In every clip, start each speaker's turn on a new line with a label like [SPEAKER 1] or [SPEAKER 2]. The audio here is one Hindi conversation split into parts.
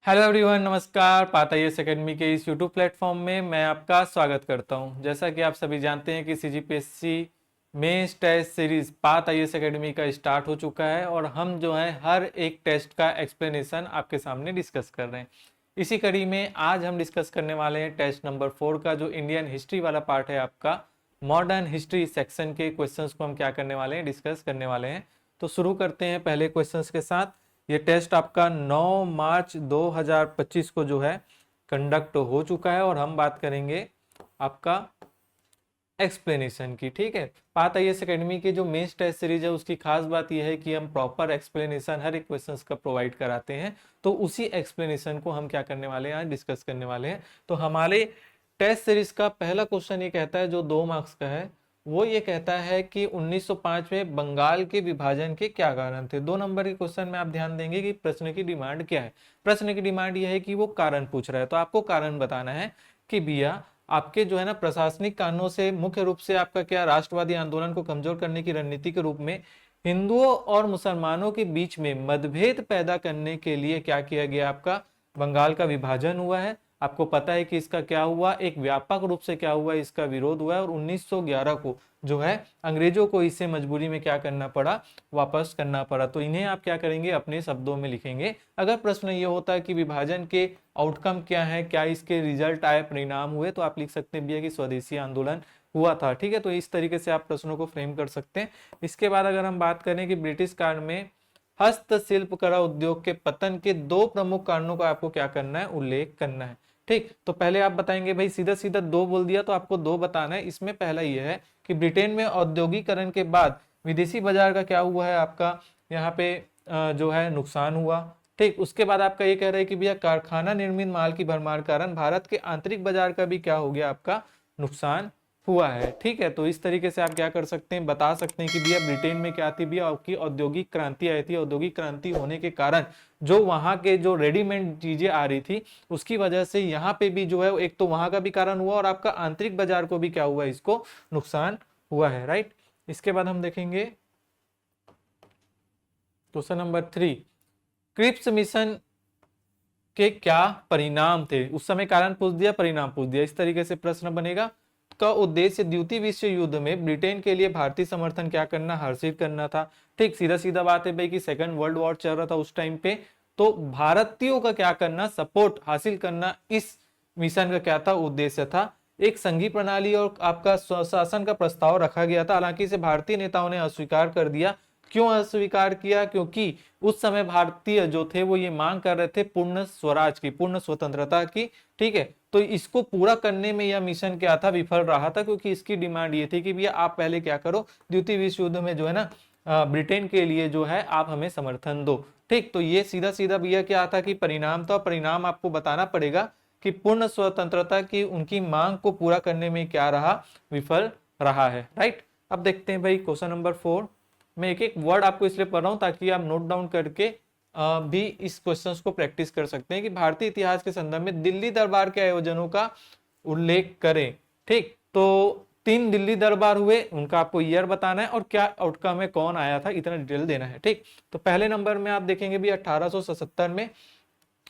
[SPEAKER 1] हेलो एवरीवन, नमस्कार। पाता यस एकेडमी के इस यूट्यूब प्लेटफॉर्म में मैं आपका स्वागत करता हूं। जैसा कि आप सभी जानते हैं कि सीजीपीएससी मेंस टेस्ट सीरीज पात आईएएस एकेडमी का स्टार्ट हो चुका है और हम जो है हर एक टेस्ट का एक्सप्लेनेशन आपके सामने डिस्कस कर रहे हैं। इसी कड़ी में आज हम डिस्कस करने वाले हैं टेस्ट नंबर 4 का जो इंडियन हिस्ट्री वाला पार्ट है आपका। मॉडर्न हिस्ट्री सेक्शन के क्वेश्चंस को हम क्या करने वाले हैं, डिस्कस करने वाले हैं। तो शुरू करते हैं पहले क्वेश्चंस के साथ। ये टेस्ट आपका 9 मार्च 2025 को जो है कंडक्ट हो चुका है और हम बात करेंगे आपका एक्सप्लेनेशन की। ठीक है, पात आईएएस एकेडमी के जो मेंस टेस्ट सीरीज है उसकी खास बात यह है कि हम प्रॉपर एक्सप्लेनेशन हर एक क्वेश्चन का प्रोवाइड कराते हैं। तो उसी एक्सप्लेनेशन को हम क्या करने वाले हैं, आज डिस्कस करने वाले हैं। तो हमारे टेस्ट सीरीज का पहला क्वेश्चन ये कहता है, जो 2 मार्क्स का है, वो ये कहता है कि 1905 में बंगाल के विभाजन के क्या कारण थे। 2 नंबर के क्वेश्चन में आप ध्यान देंगे कि प्रश्न की डिमांड क्या है। प्रश्न की डिमांड यह है कि वो कारण पूछ रहा है, तो आपको कारण बताना है कि भैया आपके जो है ना प्रशासनिक कारणों से, मुख्य रूप से आपका क्या राष्ट्रवादी आंदोलन को कमजोर करने की रणनीति के रूप में हिंदुओं और मुसलमानों के बीच में मतभेद पैदा करने के लिए क्या किया गया, आपका बंगाल का विभाजन हुआ है। आपको पता है कि इसका क्या हुआ, एक व्यापक रूप से क्या हुआ, इसका विरोध हुआ है और 1911 को जो है अंग्रेजों को इससे मजबूरी में क्या करना पड़ा, वापस करना पड़ा। तो इन्हें आप क्या करेंगे, अपने शब्दों में लिखेंगे। अगर प्रश्न ये होता है कि विभाजन के आउटकम क्या है, क्या इसके रिजल्ट आए, परिणाम हुए, तो आप लिख सकते हैं भैया कि स्वदेशी आंदोलन हुआ था। ठीक है, तो इस तरीके से आप प्रश्नों को फ्रेम कर सकते हैं। इसके बाद अगर हम बात करें कि ब्रिटिश काल में हस्तशिल्प कला उद्योग के पतन के 2 प्रमुख कारणों का आपको क्या करना है, उल्लेख करना है। ठीक, तो पहले आप बताएंगे, भाई सीधा सीधा 2 बोल दिया तो आपको 2 बताना है। इसमें पहला यह है कि ब्रिटेन में औद्योगिकरण के बाद विदेशी बाजार का क्या हुआ है, आपका यहाँ पे जो है नुकसान हुआ। ठीक, उसके बाद आपका ये कह रहा है कि भैया कारखाना निर्मित माल की भरमार कारण भारत के आंतरिक बाजार का भी क्या हो गया, आपका नुकसान हुआ है। ठीक है, तो इस तरीके से आप क्या कर सकते हैं, बता सकते हैं कि भैया ब्रिटेन में क्या थी, भैया आपकी औद्योगिक क्रांति आई थी। औद्योगिक क्रांति होने के कारण जो वहां के जो रेडीमेड चीजें आ रही थी उसकी वजह से यहाँ पे भी जो है एक तो वहां का भी कारण हुआ और आपका आंतरिक बाजार को भी क्या हुआ, इसको नुकसान हुआ है। राइट, इसके बाद हम देखेंगे क्वेश्चन नंबर 3। क्रिप्स मिशन के क्या परिणाम थे। उस समय कारण पूछ दिया, परिणाम पूछ दिया, इस तरीके से प्रश्न बनेगा। का उद्देश्य द्वितीय विश्व युद्ध में ब्रिटेन के लिए भारतीय समर्थन क्या करना, हासिल करना था। ठीक, सीधा सीधा बात है भाई कि सेकंड वर्ल्ड वॉर चल रहा था उस टाइम पे, तो भारतीयों का क्या करना, सपोर्ट हासिल करना, इस मिशन का क्या था, उद्देश्य था। एक संघीय प्रणाली और आपका स्वशासन का प्रस्ताव रखा गया था, हालांकि इसे भारतीय नेताओं ने अस्वीकार कर दिया। क्यों अस्वीकार किया, क्योंकि उस समय भारतीय जो थे वो ये मांग कर रहे थे पूर्ण स्वराज की, पूर्ण स्वतंत्रता की। ठीक है, तो इसको पूरा करने में यह मिशन क्या था, विफल रहा था, क्योंकि इसकी डिमांड ये थी कि भैया आप पहले क्या करो, द्वितीय विश्व युद्ध में जो है ना ब्रिटेन के लिए जो है आप हमें समर्थन दो। ठीक, तो ये सीधा सीधा भैया क्या था कि परिणाम था। परिणाम आपको बताना पड़ेगा कि पूर्ण स्वतंत्रता की उनकी मांग को पूरा करने में क्या रहा, विफल रहा है। राइट, अब देखते हैं भाई क्वेश्चन नंबर 4। मैं एक एक वर्ड आपको इसलिए पढ़ रहा हूं ताकि आप नोट डाउन करके भी इस क्वेश्चंस को प्रैक्टिस कर सकते हैं कि भारतीय इतिहास के संदर्भ में दिल्ली दरबार के आयोजनों का उल्लेख करें। ठीक, तो 3 दिल्ली दरबार हुए, उनका आपको ईयर बताना है और क्या आउटकम है, कौन आया था, इतना डिटेल देना है। ठीक, तो पहले नंबर में आप देखेंगे भी 1877 में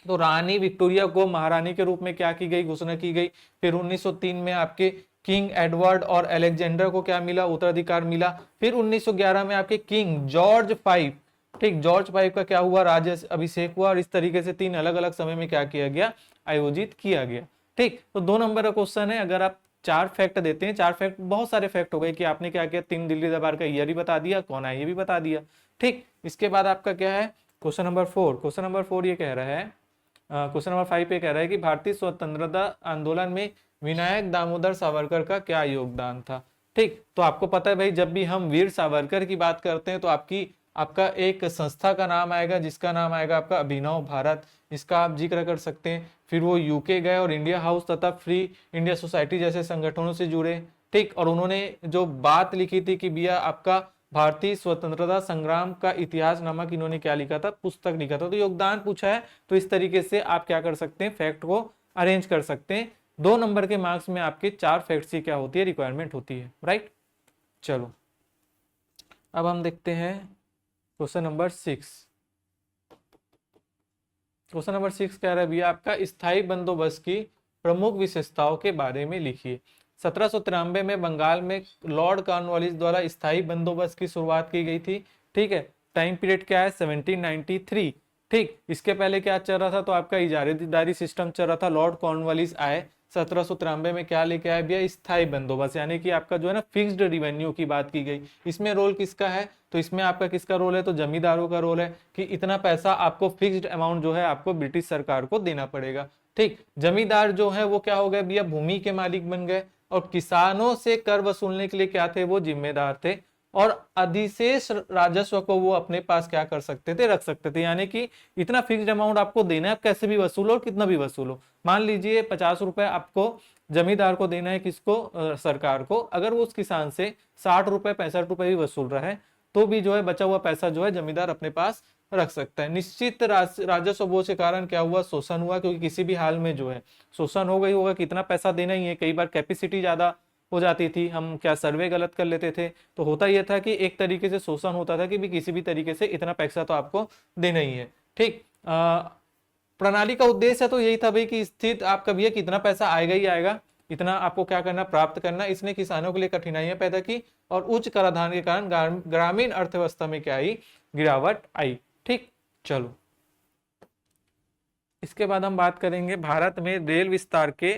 [SPEAKER 1] तो रानी विक्टोरिया को महारानी के रूप में क्या की गई, घोषणा की गई। फिर 1903 में आपके किंग एडवर्ड और अलेक्जेंडर को क्या मिला, उत्तराधिकार मिला। फिर 1911 में आपके किंग जॉर्ज 5, ठीक, जॉर्ज 5 का क्या हुआ, राज्य अभिषेक हुआ। और इस तरीके से 3 अलग अलग समय में क्या किया गया, आयोजित किया गया। ठीक, तो 2 नंबर का क्वेश्चन है। अगर आप 4 फैक्ट देते हैं, 4 फैक्ट बहुत सारे फैक्ट हो गए कि आपने क्या किया, 3 दिल्ली दरबार का ईयर ही बता दिया, कौन आया ये भी बता दिया। ठीक, इसके बाद आपका क्या है, क्वेश्चन नंबर 4। क्वेश्चन नंबर 4 ये कह रहा है, क्वेश्चन नंबर 5 पे कह रहा है कि भारतीय स्वतंत्रता आंदोलन में विनायक दामोदर सावरकर का क्या योगदान था। ठीक, तो आपको पता है भाई, जब भी हम वीर सावरकर की बात करते हैं तो आपका एक संस्था का नाम आएगा जिसका नाम आएगा आपका अभिनव भारत, इसका आप जिक्र कर सकते हैं। फिर वो यूके गए और इंडिया हाउस तथा फ्री इंडिया सोसाइटी जैसे संगठनों से जुड़े। ठीक, और उन्होंने जो बात लिखी थी कि भैया आपका भारतीय स्वतंत्रता संग्राम का इतिहास नामक इन्होंने क्या लिखा था, पुस्तक लिखा था। तो योगदान पूछा है, तो इस तरीके से आप क्या कर सकते हैं, फैक्ट को अरेंज कर सकते हैं। 2 नंबर के मार्क्स में आपके 4 फैक्ट्स की क्या होती है, रिक्वायरमेंट होती है। राइट, चलो अब हम देखते हैं क्वेश्चन नंबर 6। क्वेश्चन नंबर 6 कह रहा है भैया आपका स्थायी बंदोबस्त की प्रमुख विशेषताओं के बारे में लिखिए। 1793 में बंगाल में लॉर्ड कॉर्नवालिस द्वारा स्थायी बंदोबस्त की शुरुआत की गई थी। ठीक है, टाइम पीरियड क्या है 1793। ठीक, इसके पहले क्या चल रहा था, तो आपका इजारादारी सिस्टम चल रहा था। लॉर्ड कॉर्नवालिस आए 1793 में, क्या लेके आए भैया, स्थायी बंदोबस्त, यानी कि आपका जो है ना फिक्स्ड रिवेन्यू की बात की गई। इसमें रोल किसका है, तो इसमें आपका किसका रोल है, तो जमींदारों का रोल है कि इतना पैसा आपको फिक्स्ड अमाउंट जो है आपको ब्रिटिश सरकार को देना पड़ेगा। ठीक, जमींदार जो है वो क्या हो गए भैया, भूमि के मालिक बन गए, और किसानों से कर वसूलने के लिए क्या थे, वो जिम्मेदार थे, और अधिशेष राजस्व को वो अपने पास क्या कर सकते थे, रख सकते थे। यानी कि इतना फिक्स्ड अमाउंट आपको देना है, आप कैसे भी वसूलो और कितना भी वसूलो। मान लीजिए 50 रुपए आपको जमींदार को देना है, किसको, सरकार को। अगर वो उस किसान से 60 रुपए 65 रुपए भी वसूल रहा है, तो भी जो है बचा हुआ पैसा जो है जमींदार अपने पास रख सकता है। निश्चित राजस्व बोझ के कारण क्या हुआ, शोषण हुआ, क्योंकि किसी भी हाल में जो है शोषण हो गई होगा, कितना पैसा देना ही है। कई बार कैपेसिटी ज्यादा हो जाती थी, हम क्या सर्वे गलत कर लेते थे, तो होता यह था कि एक तरीके से शोषण होता था कि भी किसी भी तरीके से इतना पैसा तो आपको देना ही है। ठीक, प्रणाली का उद्देश्य तो यही था भाई कि स्थित आपका भैया कितना पैसा आएगा ही आएगा, इतना आपको क्या करना, प्राप्त करना। इसने किसानों के लिए कठिनाइयां पैदा की, और उच्च कराधान के कारण ग्रामीण अर्थव्यवस्था में क्या आई, गिरावट आई। ठीक, चलो इसके बाद हम बात करेंगे भारत में रेल विस्तार के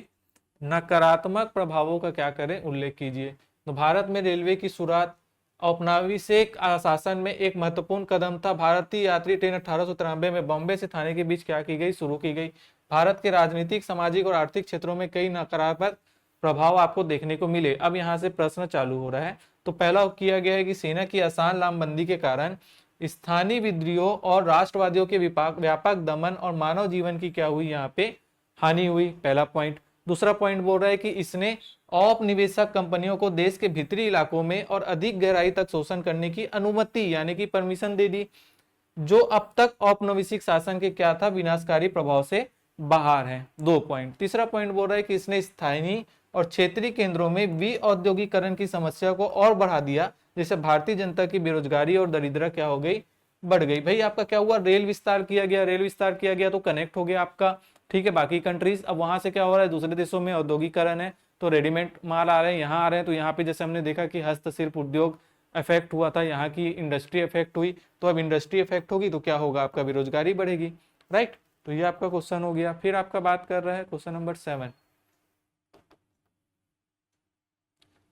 [SPEAKER 1] नकारात्मक प्रभावों का क्या करें, उल्लेख कीजिए। तो भारत में रेलवे की शुरुआत औपनिवेशिक शासन में एक महत्वपूर्ण कदम था। भारतीय यात्री ट्रेन 1893 में बॉम्बे से थाने के बीच क्या की गई, शुरू की गई। भारत के राजनीतिक, सामाजिक और आर्थिक क्षेत्रों में कई नकारात्मक प्रभाव आपको देखने को मिले। अब यहाँ से प्रश्न चालू हो रहा है। तो पहला किया गया है कि सेना की आसान लामबंदी के कारण स्थानीय विद्रोह और राष्ट्रवादियों के व्यापक दमन और मानव जीवन की क्या हुई, यहाँ पे हानि हुई, पहला पॉइंट। दूसरा पॉइंट बोल रहा है कि इसने औपनिवेशक कंपनियों को देश के भीतरी इलाकों में और अधिक गहराई तक शोषण करने की अनुमति यानी कि परमिशन दे दी, जो अब तक औपनिवेशिक शासन के क्या था, विनाशकारी प्रभाव से बाहर है, 2 पॉइंट। तीसरा पॉइंट बोल रहा है कि इसने स्थानीय और क्षेत्रीय केंद्रों में विऔद्योगिकरण की समस्या को और बढ़ा दिया, जैसे भारतीय जनता की बेरोजगारी और दरिद्रता क्या हो गई, बढ़ गई। भाई आपका क्या हुआ, रेल विस्तार किया गया, रेल विस्तार किया गया तो कनेक्ट हो गया आपका, ठीक है, बाकी कंट्रीज। अब वहां से क्या हो रहा है, दूसरे देशों में औद्योगिकरण है, तो रेडीमेड माल आ रहे हैं, यहाँ आ रहे हैं। तो यहाँ पे जैसे हमने देखा कि हस्तशिल्प उद्योग इफेक्ट हुआ था, यहाँ की इंडस्ट्री इफेक्ट हुई, तो अब इंडस्ट्री इफेक्ट होगी तो क्या होगा, आपका बेरोजगारी बढ़ेगी, राइट। तो ये आपका क्वेश्चन हो गया। फिर आपका बात कर रहा है क्वेश्चन नंबर 7,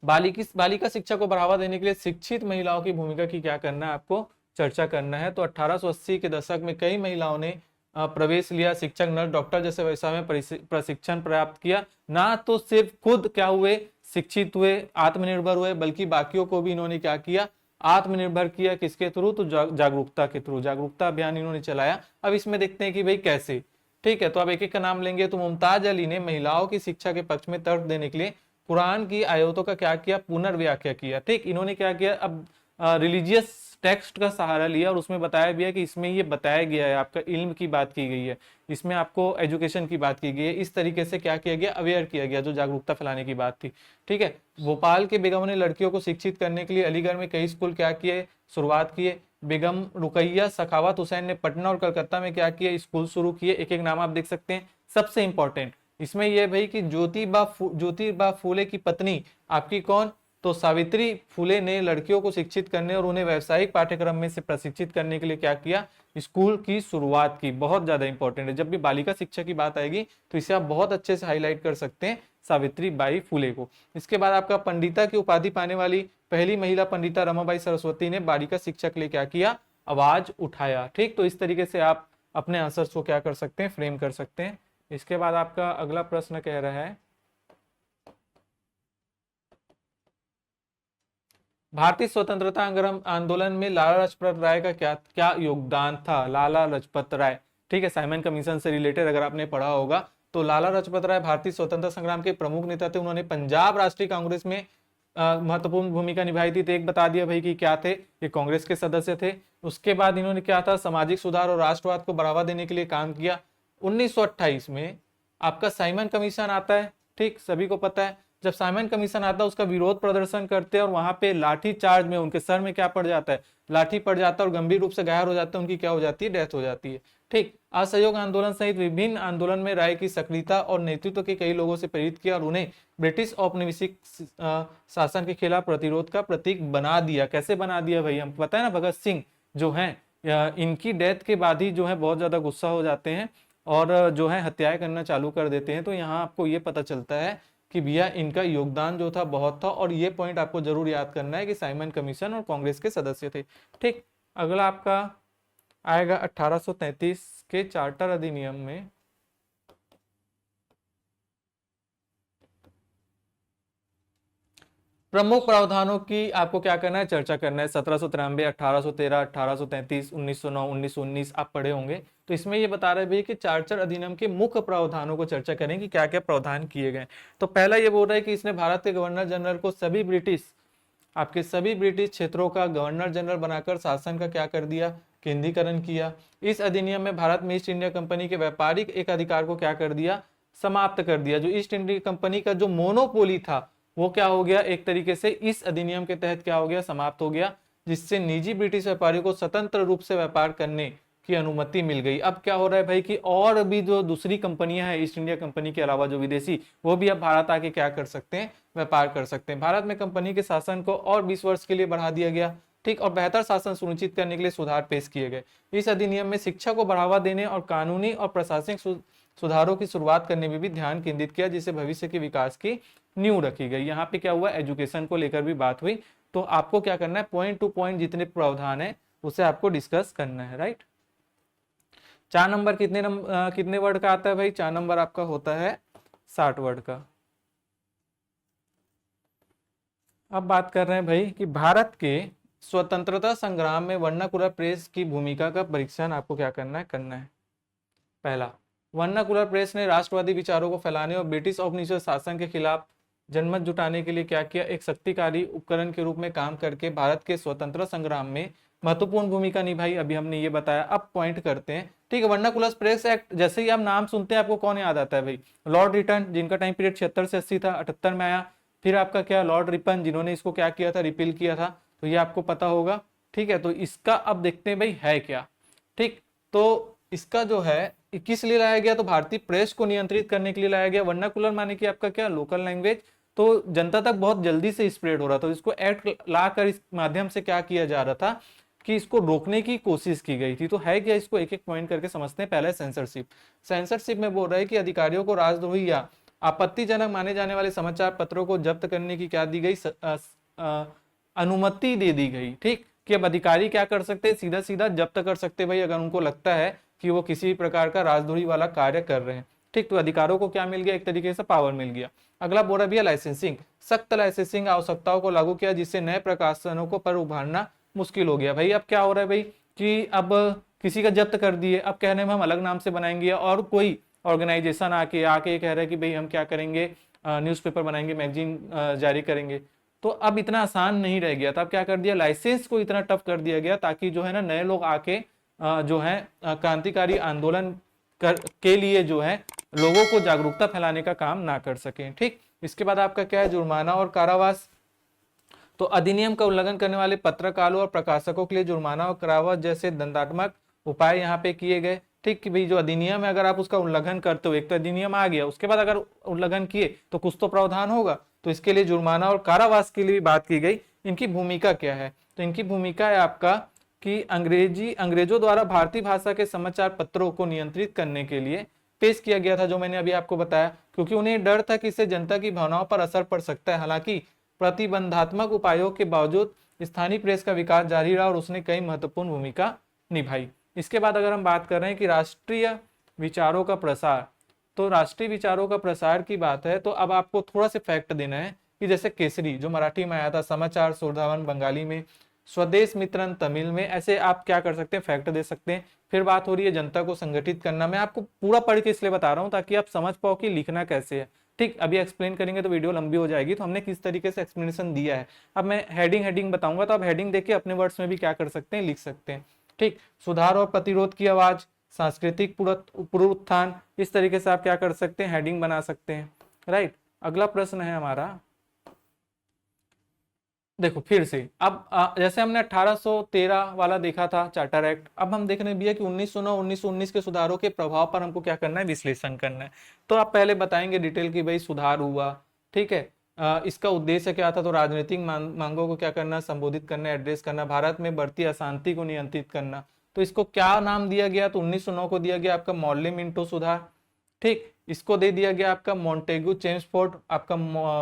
[SPEAKER 1] बालिका शिक्षा को बढ़ावा देने के लिए शिक्षित महिलाओं की भूमिका की क्या करना है, आपको चर्चा करना है। तो 1880 के दशक में कई महिलाओं ने प्रवेश लिया, शिक्षक, नर्स, डॉक्टर जैसे व्यवसाय में प्रशिक्षण प्राप्त किया। ना तो सिर्फ खुद क्या हुए, शिक्षित हुए, आत्मनिर्भर हुए, बल्कि बाकियों को भी इन्होंने क्या किया, आत्मनिर्भर किया। किसके थ्रू, तो जागरूकता के थ्रू, जागरूकता अभियान इन्होंने चलाया। अब इसमें देखते हैं कि भाई कैसे। ठीक है, तो अब एक एक का नाम लेंगे। तो मुमताज अली ने महिलाओं की शिक्षा के पक्ष में तर्क देने के लिए कुरान की आयतों का क्या किया, पुनर्व्याख्या किया। ठीक, इन्होंने क्या किया, अब रिलीजियस टेक्स्ट का सहारा लिया, और उसमें बताया भी है कि इसमें ये बताया गया है, आपका इल्म की बात की गई है, इसमें आपको एजुकेशन की बात की गई है। इस तरीके से क्या किया गया, अवेयर किया गया, जो जागरूकता फैलाने की बात थी। ठीक है, भोपाल के बेगम ने लड़कियों को शिक्षित करने के लिए अलीगढ़ में कई स्कूल क्या किए, शुरुआत किए। बेगम रुकैया सखावत हुसैन ने पटना और कलकत्ता में क्या किया, स्कूल शुरू किए। एक एक नाम आप देख सकते हैं। सबसे इंपॉर्टेंट इसमें यह भाई कि ज्योतिबा फूले की पत्नी आपकी कौन, तो सावित्री फूले ने लड़कियों को शिक्षित करने और उन्हें व्यावसायिक पाठ्यक्रम में से प्रशिक्षित करने के लिए क्या किया, स्कूल की शुरुआत की। बहुत ज्यादा इंपॉर्टेंट है, जब भी बालिका शिक्षा की बात आएगी तो इसे आप बहुत अच्छे से हाईलाइट कर सकते हैं, सावित्री बाई फूले को। इसके बाद आपका पंडिता की उपाधि पाने वाली पहली महिला पंडिता रमाबाई सरस्वती ने बालिका शिक्षा के लिए क्या किया, आवाज उठाया। ठीक, तो इस तरीके से आप अपने आंसर्स को क्या कर सकते हैं, फ्रेम कर सकते हैं। इसके बाद आपका अगला प्रश्न कह रहा है, भारतीय स्वतंत्रता आंदोलन में लाला लाजपत राय का क्या क्या योगदान था, लाला लाजपत राय। ठीक है, साइमन कमीशन से रिलेटेड अगर आपने पढ़ा होगा तो लाला लाजपत राय भारतीय स्वतंत्रता संग्राम के प्रमुख नेता थे। उन्होंने पंजाब राष्ट्रीय कांग्रेस में महत्वपूर्ण भूमिका निभाई थी। तो एक बता दिया भाई कि क्या थे, ये कांग्रेस के सदस्य थे। उसके बाद इन्होंने क्या था, सामाजिक सुधार और राष्ट्रवाद को बढ़ावा देने के लिए काम किया। 1928 में आपका साइमन कमीशन आता है, ठीक, सभी को पता है। जब साइमन कमीशन आता है उसका विरोध प्रदर्शन करते हैं और वहां पे लाठी चार्ज में उनके सर में क्या पड़ जाता है, लाठी पड़ जाता है और गंभीर रूप से घायल हो जाते हैं, उनकी क्या हो जाती है, डेथ हो जाती है। ठीक, असहयोग आंदोलन सहित विभिन्न आंदोलन में राय की सक्रियता और नेतृत्व के कई लोगों से प्रेरित किया और उन्हें ब्रिटिश औपनिवेशिक शासन के खिलाफ प्रतिरोध का प्रतीक बना दिया। कैसे बना दिया भाई, हम पता है ना, भगत सिंह जो है इनकी डेथ के बाद ही जो है बहुत ज्यादा गुस्सा हो जाते हैं और जो है हत्याएं करना चालू कर देते हैं। तो यहाँ आपको ये पता चलता है कि भैया इनका योगदान जो था बहुत था, और ये पॉइंट आपको जरूर याद करना है कि साइमन कमीशन और कांग्रेस के सदस्य थे। ठीक, अगला आपका आएगा 1833 के चार्टर अधिनियम में प्रमुख प्रावधानों की आपको क्या करना है, चर्चा करना है। 1793, 1813, 1833, 1909, 1919 आप पढ़े होंगे। तो इसमें ये बता रहे हैं कि चार्टर अधिनियम के मुख्य प्रावधानों को चर्चा करें कि क्या क्या प्रावधान किए गए। तो पहला ये बोल रहा है कि इसने भारत के गवर्नर जनरल को सभी ब्रिटिश क्षेत्रों का गवर्नर जनरल बनाकर शासन का क्या कर दिया, केंद्रीकरण किया। इस अधिनियम में भारत में ईस्ट इंडिया कंपनी के व्यापारिक एक अधिकार को क्या कर दिया, समाप्त कर दिया। जो ईस्ट इंडिया कंपनी का जो मोनोपोली था वो क्या हो गया, एक तरीके से इस अधिनियम के तहत क्या हो गया, समाप्त हो गया, जिससे निजी ब्रिटिश व्यापारियों को स्वतंत्र रूप से व्यापार करने की अनुमति मिल गई। अब क्या हो रहा है भाई कि और भी जो दूसरी कंपनियां हैं ईस्ट इंडिया कंपनी के अलावा जो विदेशी, वो भी अब भारत आके क्या कर सकते हैं, व्यापार कर सकते हैं। भारत में कंपनी के शासन को और 20 वर्ष के लिए बढ़ा दिया गया। ठीक, और बेहतर शासन सुनिश्चित करने के लिए सुधार पेश किए गए। इस अधिनियम में शिक्षा को बढ़ावा देने और कानूनी और प्रशासनिक सुधारों की शुरुआत करने में भी ध्यान केंद्रित किया, जिससे भविष्य के विकास की नींव रखी गई। यहाँ पे क्या हुआ, एजुकेशन को लेकर भी बात हुई। तो आपको क्या करना है, पॉइंट टू पॉइंट जितने प्रावधान है उसे आपको डिस्कस करना है। राइट, 4 नंबर कितने वर्ड का आता है भाई, 4 नंबर आपका होता है 60 वर्ड का। अब बात कर रहे हैं भाई कि भारत के स्वतंत्रता संग्राम में वर्नाकुलर प्रेस की भूमिका का परीक्षण आपको क्या करना है। पहला, वर्नाकुलर प्रेस ने राष्ट्रवादी विचारों को फैलाने और ब्रिटिश औपनिवेशिक शासन के खिलाफ जनमत जुटाने के लिए क्या किया, एक शक्तिशाली उपकरण के रूप में काम करके भारत के स्वतंत्रता संग्राम में महत्वपूर्ण भूमिका निभाई। अभी हमने ये बताया। अब पॉइंट करते हैं। ठीक है, वर्नाकुलर प्रेस एक्ट, जैसे ही आप नाम सुनते हैं आपको कौन याद आता है भाई, लॉर्ड रिटन, जिनका टाइम पीरियड 76 से 80 था, 78 में आया। फिर आपका क्या, लॉर्ड रिपन, जिन्होंने इसको क्या किया था, रिपील किया था। तो ये आपको पता होगा। ठीक है, तो इसका अब देखते हैं भाई है क्या। ठीक, तो इसका जो है किस लिए लाया गया, तो भारतीय प्रेस को नियंत्रित करने के लिए लाया गया। वर्नाकुलर माने कि आपका क्या, लोकल लैंग्वेज, तो जनता तक बहुत जल्दी से स्प्रेड हो रहा था। तो इसको एक्ट लाकर इस माध्यम से क्या किया जा रहा था कि इसको रोकने की कोशिश की गई थी। तो है क्या, इसको एक एक पॉइंट करके समझते हैं। पहले सेंसरशिप में बोल रहा है कि अधिकारियों को राजद्रोही या आपत्तिजनक माने जाने वाले समाचार पत्रों को जब्त करने की क्या दी गई, अनुमति दे दी गई। ठीक, कि अब अधिकारी क्या कर सकते हैं, सीधा सीधा जब्त कर सकते भाई, अगर उनको लगता है कि वो किसी प्रकार का राजद्रोही वाला कार्य कर रहे हैं। ठीक, तो अधिकारों को क्या मिल गया, एक तरीके से पावर मिल गया। अगला बोल रहा भी है लाइसेंसिंग, सख्त लाइसेंसिंग आवश्यकताओं को लागू किया, जिससे नए प्रकाशनों को पर उभारना मुश्किल हो गया। भाई अब क्या हो रहा है भाई कि अब किसी का जब्त कर दिए, अब कहने में हम अलग नाम से बनाएंगे, और कोई ऑर्गेनाइजेशन आके कह रहा है कि भाई हम क्या करेंगे, न्यूज़पेपर बनाएंगे, मैगजीन जारी करेंगे। तो अब इतना आसान नहीं रह गया था। अब क्या कर दिया, लाइसेंस को इतना टफ कर दिया गया ताकि जो है ना नए लोग आके जो है क्रांतिकारी आंदोलन के लिए जो है लोगों को जागरूकता फैलाने का काम ना कर सकें। ठीक, इसके बाद आपका क्या है, जुर्माना और कारावास। तो अधिनियम का उल्लंघन करने वाले पत्रकारों और प्रकाशकों के लिए जुर्माना और कारावास जैसे दंडात्मक उपाय यहाँ पे किए गए। ठीक, कि भाई जो अधिनियम है अगर आप उसका उल्लंघन करते हो, एक तो अधिनियम आ गया, उसके बाद अगर उल्लंघन किए तो कुछ तो प्रावधान होगा, तो इसके लिए जुर्माना और कारावास के लिए भी बात की गई। इनकी भूमिका क्या है, तो इनकी भूमिका है आपका कि अंग्रेजों द्वारा भारतीय भाषा के समाचार पत्रों को नियंत्रित करने के लिए पेश किया गया था, जो मैंने अभी आपको बताया, क्योंकि उन्हें डर था कि इससे जनता की भावनाओं पर असर पड़ सकता है। हालांकि प्रतिबंधात्मक उपायों के बावजूद स्थानीय प्रेस का विकास जारी रहा और उसने कई महत्वपूर्ण भूमिका निभाई। इसके बाद अगर हम बात कर रहे हैं कि राष्ट्रीय विचारों का प्रसार, तो राष्ट्रीय विचारों का प्रसार की बात है, तो अब आपको थोड़ा सा फैक्ट देना है कि जैसे केसरी जो मराठी में आया था, समाचार सुधावन बंगाली में, स्वदेश मित्रन तमिल में, ऐसे आप क्या कर सकते हैं, फैक्ट दे सकते हैं। फिर बात हो रही है जनता को संगठित करना। मैं आपको पूरा पढ़ के इसलिए बता रहा हूं ताकि आप समझ पाओ कि लिखना कैसे है। ठीक, अभी एक्सप्लेन करेंगे तो वीडियो लंबी हो जाएगी, तो हमने किस तरीके से एक्सप्लेनेशन दिया है। अब मैं हेडिंग बताऊंगा, तो आप हेडिंग देख के अपने वर्ड्स में भी क्या कर सकते हैं, लिख सकते हैं। ठीक, सुधार और प्रतिरोध की आवाज, सांस्कृतिक पुनरुत्थान, इस तरीके से आप क्या कर सकते हैं, हेडिंग बना सकते हैं। राइट, अगला प्रश्न है हमारा, देखो फिर से अब जैसे हमने 1813 वाला देखा था चार्टर एक्ट, अब हम देख रहे हैं भैया कि 1909 1919 के सुधारों के प्रभाव पर हमको क्या करना है, विश्लेषण करना है। तो आप पहले बताएंगे डिटेल की भाई सुधार हुआ, ठीक है, इसका उद्देश्य क्या था, तो राजनीतिक मांगों को क्या करना, संबोधित करना, एड्रेस करना, भारत में बढ़ती अशांति को नियंत्रित करना। तो इसको क्या नाम दिया गया, तो 1909 को दिया गया आपका मॉर्ले मिंटो सुधार, ठीक, इसको दे दिया गया आपका मॉन्टेगू चेम्सफोर्ड। आपका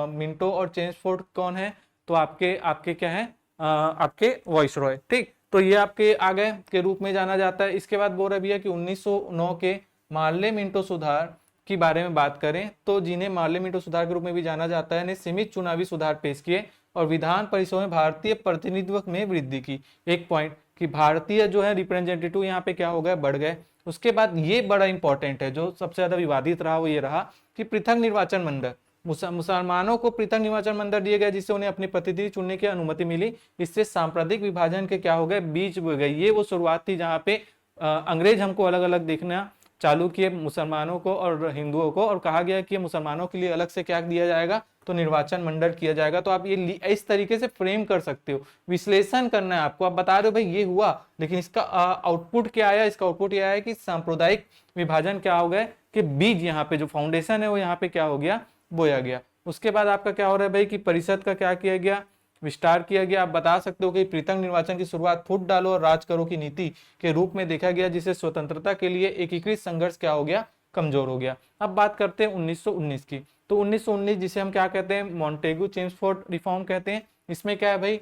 [SPEAKER 1] मिंटो और चेम्सफोर्ड कौन है, तो आपके आपके क्या है, आपके वॉइसरॉय, ठीक। तो ये आपके आ गए के रूप में जाना जाता है। इसके बाद बोल रहा भैया कि 1909 के मार्ले मिंटो सुधार के बारे में बात करें तो जिन्हें मार्ले मिंटो सुधार के रूप में भी जाना जाता है ने सीमित चुनावी सुधार पेश किए और विधान परिषद में भारतीय प्रतिनिधित्व में वृद्धि की। एक पॉइंट कि भारतीय जो है रिप्रेजेंटेटिव यहाँ पे क्या हो गए, बढ़ गए। उसके बाद ये बड़ा इंपॉर्टेंट है, जो सबसे ज्यादा विवादित रहा वो ये रहा कि पृथक निर्वाचन मंडल, मुसलमानों को पृथक निर्वाचन मंडल दिए गए जिससे उन्हें अपने प्रतिनिधि चुनने की अनुमति मिली। इससे सांप्रदायिक विभाजन के क्या हो गए, बीज बो गए। ये वो शुरुआत थी जहाँ पे अंग्रेज हमको अलग अलग देखना चालू किए, मुसलमानों को और हिंदुओं को, और कहा गया कि मुसलमानों के लिए अलग से क्या दिया जाएगा, तो निर्वाचन मंडल किया जाएगा। तो आप ये इस तरीके से फ्रेम कर सकते हो, विश्लेषण करना है आपको। आप बता रहे हो भाई ये हुआ, लेकिन इसका आउटपुट क्या आया, इसका आउटपुट ये आया कि सांप्रदायिक विभाजन क्या हो गए, कि बीज यहाँ पे जो फाउंडेशन है वो यहाँ पे क्या हो गया, बोया गया। उसके बाद आपका क्या हो रहा है भाई कि परिषद का क्या किया गया, विस्तार किया गया। आप बता सकते हो कि पृथक निर्वाचन की शुरुआत फुट डालो और राज करो की नीति के रूप में देखा गया, जिससे स्वतंत्रता के लिए एकीकृत संघर्ष क्या हो गया, कमजोर हो गया। अब बात करते हैं 1919 की। तो 1919 जिसे हम क्या कहते हैं, मॉन्टेगू चेम्सफोर्ड रिफॉर्म कहते हैं। इसमें क्या है भाई,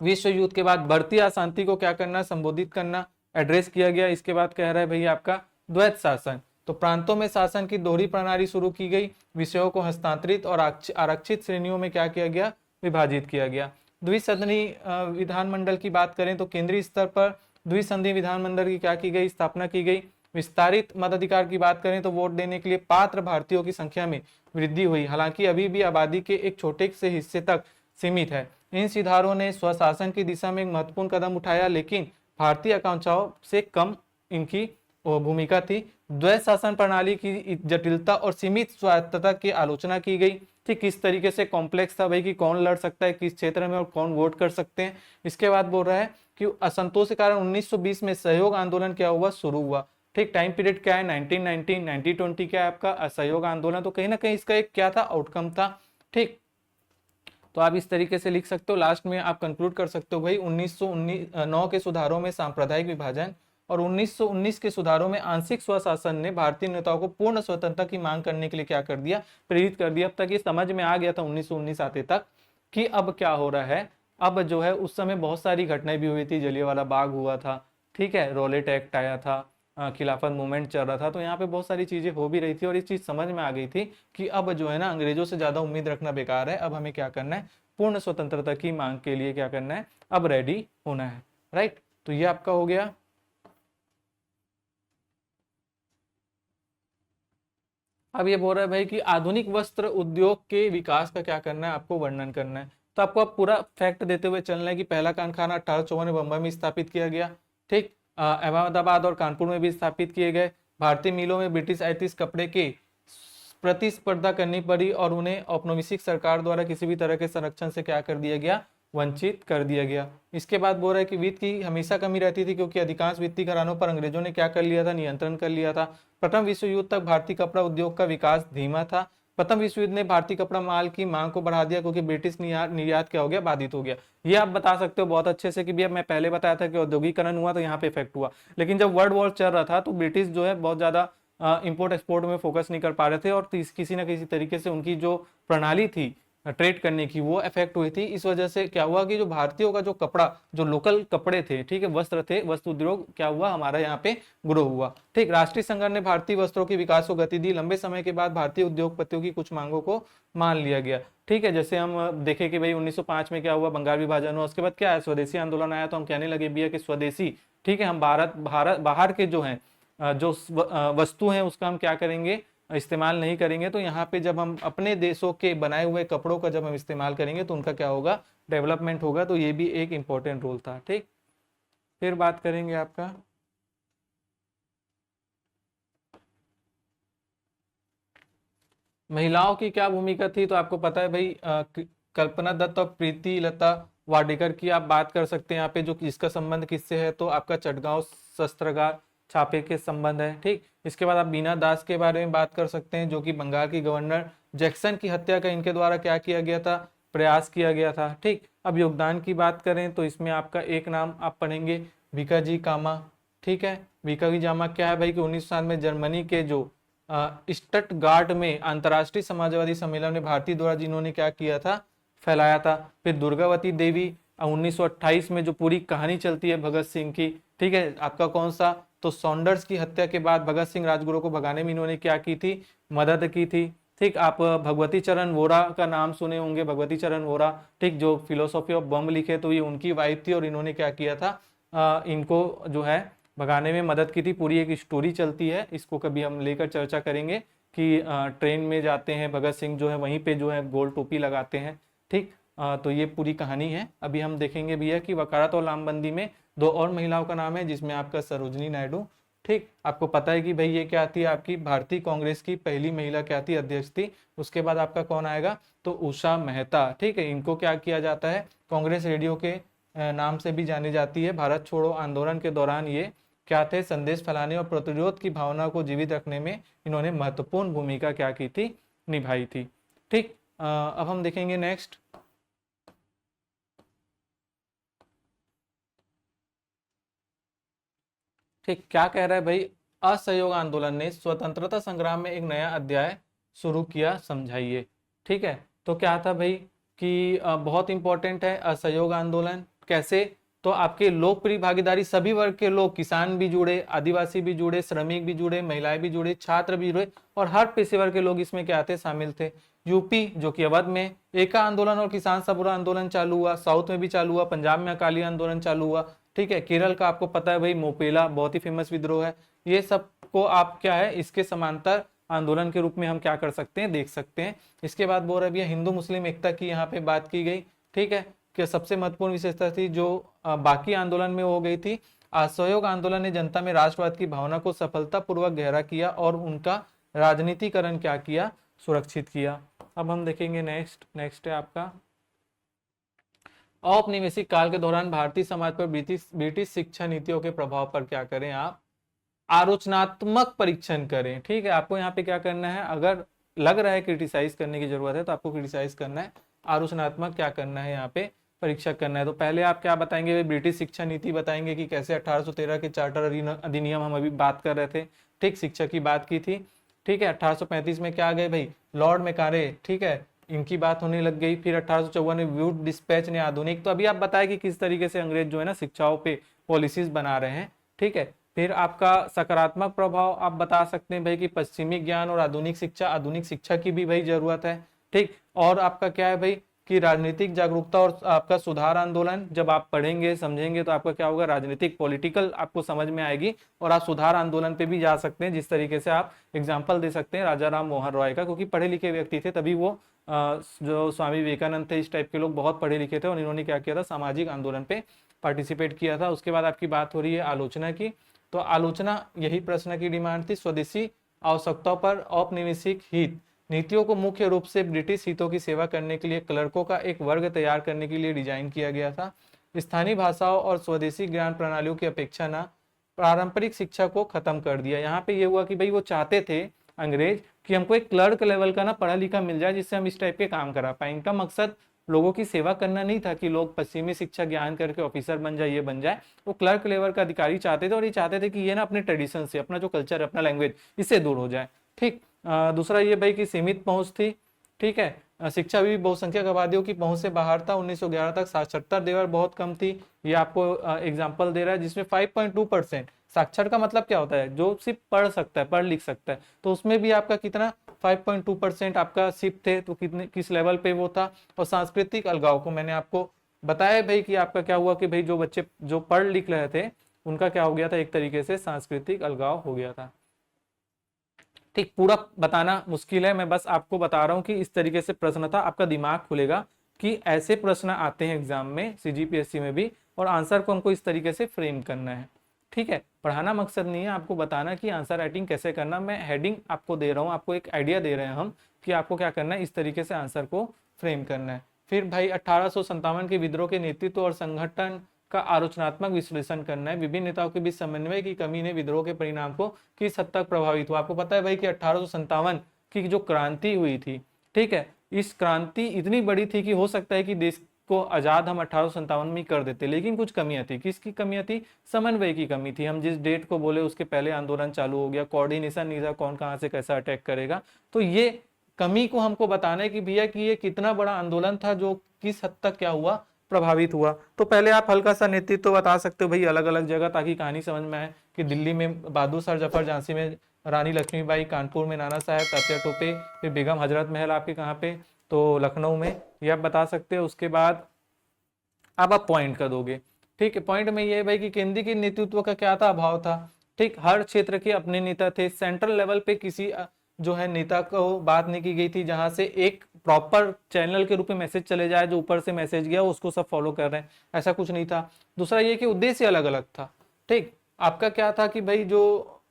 [SPEAKER 1] विश्व युद्ध के बाद बढ़ती अशांति को क्या करना, संबोधित करना, एड्रेस किया गया। इसके बाद कह रहा है भैया आपका द्वैत शासन, तो प्रांतों में शासन की दोहरी प्रणाली शुरू की गई, विषयों को हस्तांतरित और आरक्षित श्रेणियों में क्या किया गया, विभाजित किया गया। द्विसदनी विधानमंडल की बात करें तो केंद्रीय स्तर पर द्विसंधीय विधानमंडल की क्या की गई, स्थापना की गई। विस्तारित मताधिकार की बात करें तो वोट देने के लिए पात्र भारतीयों की संख्या में वृद्धि हुई, हालांकि अभी भी आबादी के एक छोटे से हिस्से तक सीमित है। इन सुधारों ने स्वशासन की दिशा में एक महत्वपूर्ण कदम उठाया, लेकिन भारतीय आकांक्षाओं से कम इनकी भूमिका थी। द्वैत शासन प्रणाली की जटिलता और सीमित स्वायत्तता की आलोचना की गई, कि किस तरीके से कॉम्प्लेक्स था भाई कि कौन लड़ सकता है किस क्षेत्र में और कौन वोट कर सकते हैं। इसके बाद बोल रहा है कि असंतोष के कारण 1920 में सहयोग आंदोलन क्या हुआ, शुरू हुआ। ठीक, टाइम पीरियड क्या है, 1919 1920 क्या है आपका असहयोग आंदोलन। तो कहीं ना कहीं इसका एक क्या था, आउटकम था। ठीक, तो आप इस तरीके से लिख सकते हो, लास्ट में आप कंक्लूड कर सकते हो भाई 1909 के सुधारों में सांप्रदायिक विभाजन और 1919 के सुधारों में आंशिक स्वशासन ने भारतीय नेताओं को पूर्ण स्वतंत्रता की मांग करने के लिए क्या कर दिया, प्रेरित कर दिया। अब तक ये समझ में आ गया था 1919 आते तक कि अब क्या हो रहा है। अब जो है उस समय बहुत सारी घटनाएं भी हुई थी, जलियांवाला बाग हुआ था, ठीक है, रॉलेट एक्ट आया था, खिलाफत मूवमेंट चल रहा था, तो यहाँ पे बहुत सारी चीजें हो भी रही थी और इस चीज समझ में आ गई थी कि अब जो है ना अंग्रेजों से ज्यादा उम्मीद रखना बेकार है। अब हमें क्या करना है, पूर्ण स्वतंत्रता की मांग के लिए क्या करना है, अब रेडी होना है। राइट, तो ये आपका हो गया। अब ये बोल रहा है भाई कि आधुनिक वस्त्र उद्योग के विकास का क्या करना है, आपको वर्णन करना है। तो आपको अब पूरा फैक्ट देते हुए चलना है कि पहला कारखाना 1854 में बंबई में स्थापित किया गया। ठीक, अहमदाबाद और कानपुर में भी स्थापित किए गए। भारतीय मिलों में ब्रिटिश आयतिश कपड़े के प्रतिस्पर्धा करनी पड़ी और उन्हें औपनिवेशिक सरकार द्वारा किसी भी तरह के संरक्षण से क्या कर दिया गया, वंचित कर दिया गया। इसके बाद बोल रहा है कि वित्त की हमेशा कमी रहती थी, क्योंकि अधिकांश वित्तीय घरानों पर अंग्रेजों ने क्या कर लिया था, नियंत्रण कर लिया था। प्रथम विश्व युद्ध तक भारतीय कपड़ा उद्योग का विकास धीमा था। प्रथम विश्व युद्ध ने भारतीय कपड़ा माल की मांग को बढ़ा दिया, क्योंकि ब्रिटिश निर्यात क्या हो गया, बाधित हो गया। ये आप बता सकते हो बहुत अच्छे से कि भैया मैं पहले बताया था कि औद्योगिकरण हुआ तो यहाँ पे इफेक्ट हुआ, लेकिन जब वर्ल्ड वॉर चल रहा था तो ब्रिटिश जो है बहुत ज्यादा इंपोर्ट एक्सपोर्ट में फोकस नहीं कर पा रहे थे और किसी ना किसी तरीके से उनकी जो प्रणाली थी ट्रेड करने की वो इफेक्ट हुई थी। इस वजह से क्या हुआ कि जो भारतीयों का जो कपड़ा, जो लोकल कपड़े थे, ठीक है, वस्त्र थे, वस्त्र उद्योग क्या हुआ, हमारा यहाँ पे ग्रो हुआ। ठीक, राष्ट्रीय संघ ने भारतीय वस्त्रों के विकास को गति दी। लंबे समय के बाद भारतीय उद्योगपतियों की कुछ मांगों को मान लिया गया। ठीक है, जैसे हम देखें कि भाई 1905 में क्या हुआ, बंगाल विभाजन हुआ। उसके बाद क्या है, स्वदेशी आंदोलन आया, तो हम कहने लगे भैया कि स्वदेशी, ठीक है, हम भारत भारत बाहर के जो है जो वस्तु हैं उसका हम क्या करेंगे, इस्तेमाल नहीं करेंगे। तो यहाँ पे जब हम अपने देशों के बनाए हुए कपड़ों का जब हम इस्तेमाल करेंगे तो उनका क्या होगा, डेवलपमेंट होगा। तो ये भी एक इंपॉर्टेंट रोल था। ठीक, फिर बात करेंगे आपका महिलाओं की क्या भूमिका थी, तो आपको पता है भाई, कल्पना दत्त और प्रीति लता वाडेकर की आप बात कर सकते हैं यहाँ पे, जो इसका संबंध किससे है, तो आपका चटगांव शस्त्रागार छापे के संबंध है। ठीक, इसके बाद आप बीना दास के बारे में बात कर सकते हैं, जो कि बंगाल की गवर्नर जैक्सन की हत्या का इनके द्वारा क्या किया गया था, प्रयास किया गया था। ठीक, अब योगदान की बात करें तो इसमें आपका एक नाम आप पढ़ेंगे, भिकाजी कामा। ठीक है, भिकाजी कामा क्या है भाई कि 1907 में जर्मनी के जो स्टटगार्ट में अंतर्राष्ट्रीय समाजवादी सम्मेलन में भारतीय द्वारा जिन्होंने क्या किया था, फैलाया था। फिर दुर्गावती देवी 1928 में जो पूरी कहानी चलती है भगत सिंह की, ठीक है, आपका कौन सा, तो सॉन्डर्स की हत्या के बाद भगत सिंह राजगुरु को भगाने में इन्होंने क्या की थी, मदद की थी। ठीक, आप भगवती चरण वोरा का नाम सुने होंगे, भगवती चरण वोरा, ठीक, जो फिलोसॉफी ऑफ बम लिखे, तो ये उनकी वाइफ थी और इन्होंने क्या किया था, इनको जो है भगाने में मदद की थी। पूरी एक स्टोरी चलती है, इसको कभी हम लेकर चर्चा करेंगे कि ट्रेन में जाते हैं भगत सिंह जो है, वहीं पे जो है गोल टोपी लगाते हैं। ठीक, तो ये पूरी कहानी है। अभी हम देखेंगे भैया कि वकालत और लामबंदी में दो और महिलाओं का नाम है, जिसमें आपका सरोजनी नायडू। ठीक, आपको पता है कि भाई ये क्या थी, आपकी भारतीय कांग्रेस की पहली महिला क्या थी, अध्यक्ष थी। उसके बाद आपका कौन आएगा, तो उषा मेहता। ठीक है, इनको क्या किया जाता है, कांग्रेस रेडियो के नाम से भी जानी जाती है। भारत छोड़ो आंदोलन के दौरान ये क्या थे, संदेश फैलाने और प्रतिरोध की भावना को जीवित रखने में इन्होंने महत्वपूर्ण भूमिका क्या की थी, निभाई थी। ठीक, अब हम देखेंगे नेक्स्ट। ठीक, क्या कह रहा है भाई, असहयोग आंदोलन ने स्वतंत्रता संग्राम में एक नया अध्याय शुरू किया, समझाइए। ठीक है, तो क्या था भाई कि बहुत इंपॉर्टेंट है असहयोग आंदोलन। कैसे, तो आपके लोकप्रिय भागीदारी, सभी वर्ग के लोग, किसान भी जुड़े, आदिवासी भी जुड़े, श्रमिक भी जुड़े, महिलाएं भी जुड़े, छात्र भी जुड़े, और हर पेशेवर के लोग इसमें क्या थे, शामिल थे। यूपी जो कि अवध में एका आंदोलन और किसान सबूरा आंदोलन चालू हुआ, साउथ में भी चालू हुआ, पंजाब में अकाली आंदोलन चालू हुआ। ठीक है, केरल का आपको पता है भाई मोपेला बहुत ही फेमस विद्रोह है। ये सब को आप क्या है, इसके समांतर आंदोलन के रूप में हम क्या कर सकते हैं, देख सकते हैं। इसके बाद बोल रहा है हिंदू मुस्लिम एकता की यहाँ पे बात की गई। ठीक है, कि सबसे महत्वपूर्ण विशेषता थी जो बाकी आंदोलन में हो गई थी, असहयोग आंदोलन ने जनता में राष्ट्रवाद की भावना को सफलतापूर्वक गहरा किया और उनका राजनीतिकरण क्या किया, सुरक्षित किया। अब हम देखेंगे नेक्स्ट है आपका, औपनिवेशिक काल के दौरान भारतीय समाज पर ब्रिटिश शिक्षा नीतियों के प्रभाव पर क्या करें, आप आलोचनात्मक परीक्षण करें। ठीक है, आपको यहाँ पे क्या करना है, अगर लग रहा है क्रिटिसाइज करने की जरूरत है तो आपको क्रिटिसाइज करना है, आलोचनात्मक क्या करना है, यहाँ पे परीक्षा करना है। तो पहले आप क्या बताएंगे, ब्रिटिश शिक्षा नीति बताएंगे कि कैसे 1813 के चार्टर अधिनियम, हम अभी बात कर रहे थे, ठीक, शिक्षा की बात की थी। ठीक है, 1835 में क्या आ गए भाई, लॉर्ड मेकारे, ठीक है, इनकी बात होने लग गई। फिर 1854 में वुड डिस्पैच ने आधुनिक, तो अभी आप बताएं कि किस तरीके से अंग्रेज जो है ना शिक्षाओं पे पॉलिसीज बना रहे हैं। ठीक है, फिर आपका सकारात्मक प्रभाव आप बता सकते हैं भाई कि पश्चिमी ज्ञान और आधुनिक शिक्षा की भी भाई जरूरत है। ठीक, और आपका क्या है भाई कि राजनीतिक जागरूकता और आपका सुधार आंदोलन, जब आप पढ़ेंगे समझेंगे तो आपका क्या होगा, राजनीतिक पॉलिटिकल आपको समझ में आएगी और आप सुधार आंदोलन पे भी जा सकते हैं। जिस तरीके से आप एग्जाम्पल दे सकते हैं राजा राम मोहन रॉय का, क्योंकि पढ़े लिखे व्यक्ति थे, तभी वो जो स्वामी विवेकानंद थे, इस टाइप के लोग बहुत पढ़े लिखे थे और इन्होंने क्या किया था, सामाजिक आंदोलन पे पार्टिसिपेट किया था। उसके बाद आपकी बात हो रही है आलोचना की, तो आलोचना यही प्रश्न की डिमांड थी, स्वदेशी आवश्यकताओं पर औपनिवेशिक हित नीतियों को मुख्य रूप से ब्रिटिश हितों की सेवा करने के लिए क्लर्कों का एक वर्ग तैयार करने के लिए डिजाइन किया गया था। स्थानीय भाषाओं और स्वदेशी ज्ञान प्रणालियों की अपेक्षा ना पारंपरिक शिक्षा को खत्म कर दिया। यहाँ पे ये हुआ कि भाई वो चाहते थे अंग्रेज कि हमको एक क्लर्क लेवल का ना पढ़ा लिखा मिल जाए, जिससे हम इस टाइप के काम करा पाए। इनका मकसद लोगों की सेवा करना नहीं था कि लोग पश्चिमी शिक्षा ज्ञान करके ऑफिसर बन जाए, ये बन जाए। वो क्लर्क लेवल का अधिकारी चाहते थे और ये चाहते थे कि ये ना अपने ट्रेडिशन से, अपना जो कल्चर है, अपना लैंग्वेज, इससे दूर हो जाए। ठीक, दूसरा ये भाई कि सीमित पहुंच थी। ठीक है, शिक्षा भी बहुसंख्यक आबादियों की पहुंच से बाहर था। 1911 तक साक्षरता दर बहुत कम थी। ये आपको एग्जांपल दे रहा है, जिसमें 5.2%। साक्षर का मतलब क्या होता है, जो सिर्फ पढ़ सकता है, पढ़ लिख सकता है, तो उसमें भी आपका कितना 5.2% आपका सिर्फ थे, तो कितने किस लेवल पे वो था। और सांस्कृतिक अलगाव को मैंने आपको बताया भाई कि आपका क्या हुआ कि भाई जो बच्चे जो पढ़ लिख रहे थे उनका क्या हो गया था, एक तरीके से सांस्कृतिक अलगाव हो गया था। ठीक, पूरा बताना मुश्किल है, मैं बस आपको बता रहा हूं कि इस तरीके से प्रश्न था, आपका दिमाग खुलेगा कि ऐसे प्रश्न आते हैं एग्जाम में, सीजीपीएससी में भी, और आंसर को हमको इस तरीके से फ्रेम करना है। ठीक है, पढ़ाना मकसद नहीं है, आपको बताना कि आंसर राइटिंग कैसे करना। मैं हेडिंग आपको दे रहा हूँ, आपको एक आइडिया दे रहे हैं हम कि आपको क्या करना है, इस तरीके से आंसर को फ्रेम करना है। फिर भाई 1857 के विद्रोह के नेतृत्व और संगठन का आलोचनात्मक विश्लेषण करना है। विभिन्न नेताओं के बीच समन्वय की कमी ने विद्रोह के परिणाम को किस हद तक प्रभावित हुआ। आपको पता है भाई कि 1857 की जो क्रांति हुई थी, ठीक है, इस क्रांति इतनी बड़ी थी कि हो सकता है कि देश को आजाद हम 1857 में कर देते, लेकिन कुछ कमियां थी। किसकी कमियां थी? समन्वय की कमी थी। हम जिस डेट को बोले उसके पहले आंदोलन चालू हो गया, कोऑर्डिनेशन नहीं था, कौन कहां से कैसा अटैक करेगा। तो ये कमी को हमको बताना है कि भैया कि ये कितना बड़ा आंदोलन था जो किस हद तक क्या हुआ, प्रभावित हुआ। तो पहले आप हल्का सा नेतृत्व बता सकते हो भाई अलग अलग जगह, ताकि कहानी समझ में आए कि दिल्ली में बहादुर शाह जफर, झांसी में रानी लक्ष्मीबाई, कानपुर में नाना साहेब, तात्या टोपे, फिर बेगम हजरत महल आपके कहाँ पे, तो लखनऊ में, ये आप बता सकते हो। उसके बाद अब आप पॉइंट कर दोगे। ठीक है, पॉइंट में ये है भाई कि केंद्रीय के नेतृत्व का क्या था, अभाव था। ठीक, हर क्षेत्र के अपने नेता थे, सेंट्रल लेवल पे किसी जो है नेता को बात नहीं की गई थी जहां से एक प्रॉपर चैनल के रूप में मैसेज चले जाए, जो ऊपर से मैसेज गया उसको सब फॉलो कर रहे हैं, ऐसा कुछ नहीं था। दूसरा ये कि उद्देश्य अलग अलग था। ठीक, आपका क्या था कि भाई जो,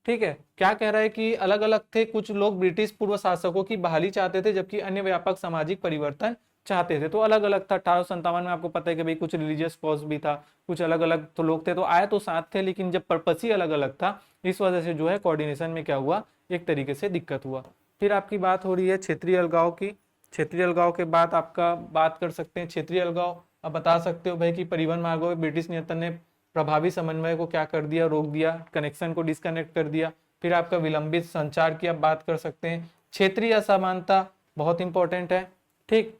[SPEAKER 1] ठीक है, क्या कह रहा है कि अलग अलग थे। कुछ लोग ब्रिटिश पूर्व शासकों की बहाली चाहते थे, जबकि अन्य व्यापक सामाजिक परिवर्तन चाहते थे। तो अलग अलग था। 1857 में आपको पता है कि भाई कुछ रिलीजियस कॉज भी था, कुछ अलग अलग तो लोग थे, तो आए तो साथ थे, लेकिन जब पर्पस ही अलग अलग था, इस वजह से जो है कोऑर्डिनेशन में क्या हुआ, एक तरीके से दिक्कत हुआ। फिर आपकी बात हो रही है क्षेत्रीय अलगाव की। क्षेत्रीय अलगाव के बाद आपका बात कर सकते हैं क्षेत्रीय अलगाव। अब बता सकते हो भाई कि परिवहन मार्गों में ब्रिटिश नियंत्रण ने प्रभावी समन्वय को क्या कर दिया, रोक दिया, कनेक्शन को डिस्कनेक्ट कर दिया। फिर आपका विलंबित संचार की आप बात कर सकते हैं। क्षेत्रीय असमानता बहुत इंपॉर्टेंट है। ठीक,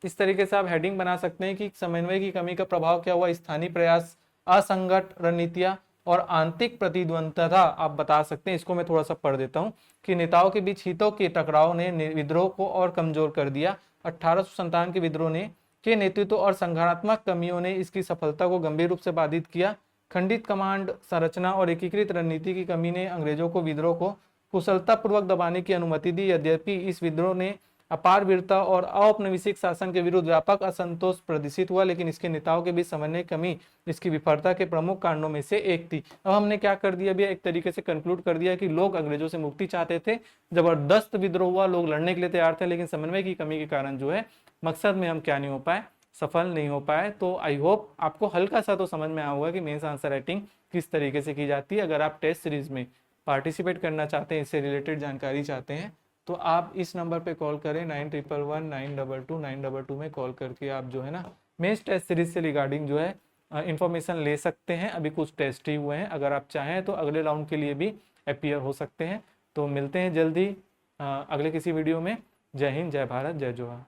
[SPEAKER 1] इस तरीके से आप हेडिंग बना सकते हैं कि समन्वय की कमी का प्रभाव क्या हुआ, स्थानीय प्रयास, असंगत रणनीतियां और आंतरिक प्रतिद्वंदता आप बता सकते हैं। इसको मैं थोड़ा सा पढ़ देता हूं कि नेताओं के बीच हितों के टकराव ने विद्रोह को और कमजोर कर दिया। 1857 के विद्रोह ने के नेतृत्व और संगठनात्मक कमियों ने इसकी सफलता को गंभीर रूप से बाधित किया। खंडित कमांड संरचना और एकीकृत रणनीति की कमी ने अंग्रेजों को विद्रोह को कुशलतापूर्वक दबाने की अनुमति दी। यद्यपि इस विद्रोह ने अपार वीरता और औपनिवेशिक शासन के विरुद्ध व्यापक असंतोष प्रदर्शित हुआ, लेकिन इसके नेताओं के बीच समन्वय कमी इसकी विफलता के प्रमुख कारणों में से एक थी। अब हमने क्या कर दिया भैया, एक तरीके से कंक्लूड कर दिया कि लोग अंग्रेजों से मुक्ति चाहते थे, जबरदस्त विद्रोह हुआ, लोग लड़ने के लिए तैयार थे, लेकिन समन्वय की कमी के कारण जो है मकसद में हम क्या नहीं हो पाए, सफल नहीं हो पाए। तो आई होप आपको हल्का सा तो समझ में आया होगा कि मेंस आंसर राइटिंग किस तरीके से की जाती है। अगर आप टेस्ट सीरीज में पार्टिसिपेट करना चाहते हैं, इससे रिलेटेड जानकारी चाहते हैं, तो आप इस नंबर पे कॉल करें 9111922922 में कॉल करके आप जो है ना मेंस टेस्ट सीरीज से रिगार्डिंग जो है इंफॉर्मेशन ले सकते हैं। अभी कुछ टेस्ट ही हुए हैं, अगर आप चाहें तो अगले राउंड के लिए भी अपीयर हो सकते हैं। तो मिलते हैं जल्दी अगले किसी वीडियो में। जय हिंद, जय भारत, जय जोहार।